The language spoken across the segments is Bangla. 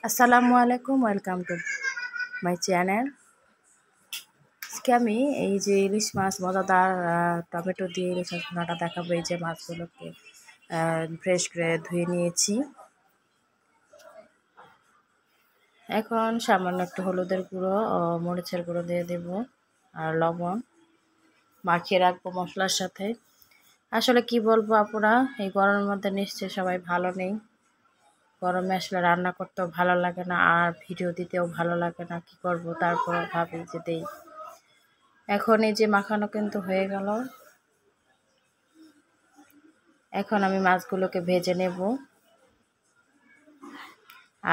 আসসালামু আলাইকুম, ওয়েলকাম টু মাই চ্যানেল। আজকে আমি এই যে ইলিশ মাছ মজাদার টমেটো দিয়ে ইলিশ মাছ ভুনাটা দেখাবো। এই যে মাছগুলোকে ফ্রেশ করে ধুয়ে নিয়েছি। এখন সামান্য একটু হলুদের গুঁড়ো ও মরিচের গুঁড়ো দিয়ে দেব আর লবণ মাখিয়ে রাখবো মশলার সাথে। আসলে কি বলবো আপুরা, এই গরমের মধ্যে নিশ্চয়ই সবাই ভালো নেই। গরমে আসলে রান্না করতেও ভালো লাগে না আর ভিডিও দিতেও ভালো লাগে না, কি করব, তারপর ভাবি যে দেই। এখন এই যে মাখানো কিন্তু হয়ে গেল। এখন আমি মাছগুলোকে ভেজে নেব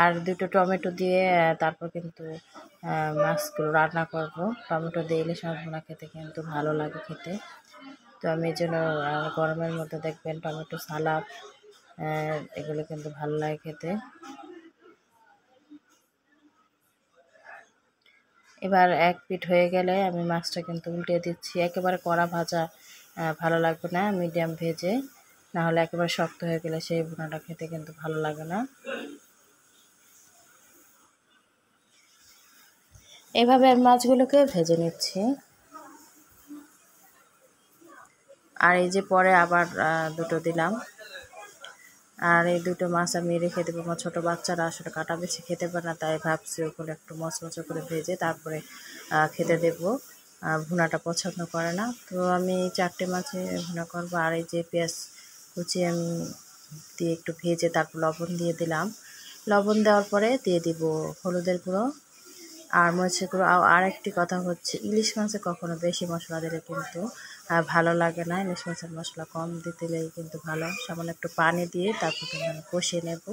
আর দুটো টমেটো দিয়ে তারপর কিন্তু মাছগুলো রান্না করব। টমেটো দিয়ে ইলিশ মাছ ভুনা খেতে কিন্তু ভালো লাগে খেতে। তো আমি এই জন্য গরমের মধ্যে দেখবেন টমেটো সালাদ এগুলো কিন্তু ভালো লাগে খেতে। এবার এক পিঠ হয়ে গেলে আমি মাছটা কিন্তু উল্টে দিচ্ছি। একেবারে কড়া ভাজা ভালো লাগবে না, মিডিয়াম ভেজে, না হলে একেবারে শক্ত হয়ে গেলে সেই ভুনাটা খেতে কিন্তু ভালো লাগে না। এভাবে আমি মাছগুলোকে ভেজে নিচ্ছি। আর এই যে পরে আবার দুটো দিলাম। আর এই দুটো মাছ আমি রেখে দেবো। আমার ছোটো বাচ্চারা আসলে কাটা বেছে খেতে পারে না, তাই ভাবছি ওগুলো একটু মচমচে করে ভেজে তারপরে খেতে দেবো। ভুনাটা পছন্দ করে না, তো আমি 4টে মাছে ভুনা করবো। আর এই যে পেঁয়াজ কুচি আমি দিয়ে একটু ভেজে তারপর লবণ দিয়ে দিলাম। লবণ দেওয়ার পরে দিয়ে দিব হলুদের গুঁড়ো আর মরিচের গুঁড়ো। আর একটি কথা হচ্ছে, ইলিশ মাছে কখনো বেশি মশলা দিলে কিন্তু ভালো লাগে না। ইলিশ মাছের মশলা কম দিলেই কিন্তু ভালো। সামান্য একটু পানি দিয়ে তারপর কিন্তু আমি কষিয়ে নেব।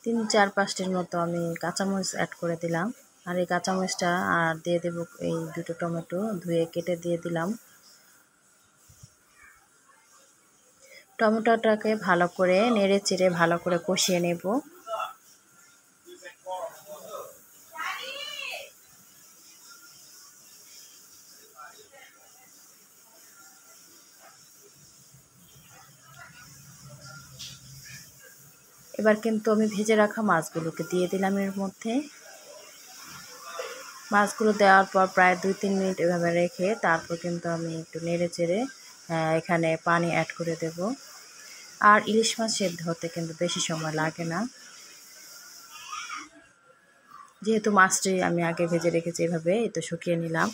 তিন চার পাঁচটির মতো আমি কাঁচামরিচ অ্যাড করে দিলাম। আর এই কাঁচামরিচটা আর দিয়ে দেব এই দুটো টমেটো ধুয়ে কেটে দিয়ে দিলাম। টমেটোটাকে ভালো করে নেড়ে চেড়ে ভালো করে কষিয়ে নেব। এবার কিন্তু আমি ভেজে রাখা মাছগুলোকে দিয়ে দিলাম এর মধ্যে। মাছগুলো দেওয়ার পর প্রায় 2-3 মিনিট এভাবে রেখে তারপর কিন্তু আমি একটু নেড়ে চেড়ে এখানে পানি অ্যাড করে দেব। আর ইলিশ মাছ সেদ্ধ হতে কিন্তু বেশি সময় লাগে না, যেহেতু মাছটি আমি আগে ভেজে রেখেছি। এভাবে তো শুকিয়ে নিলাম।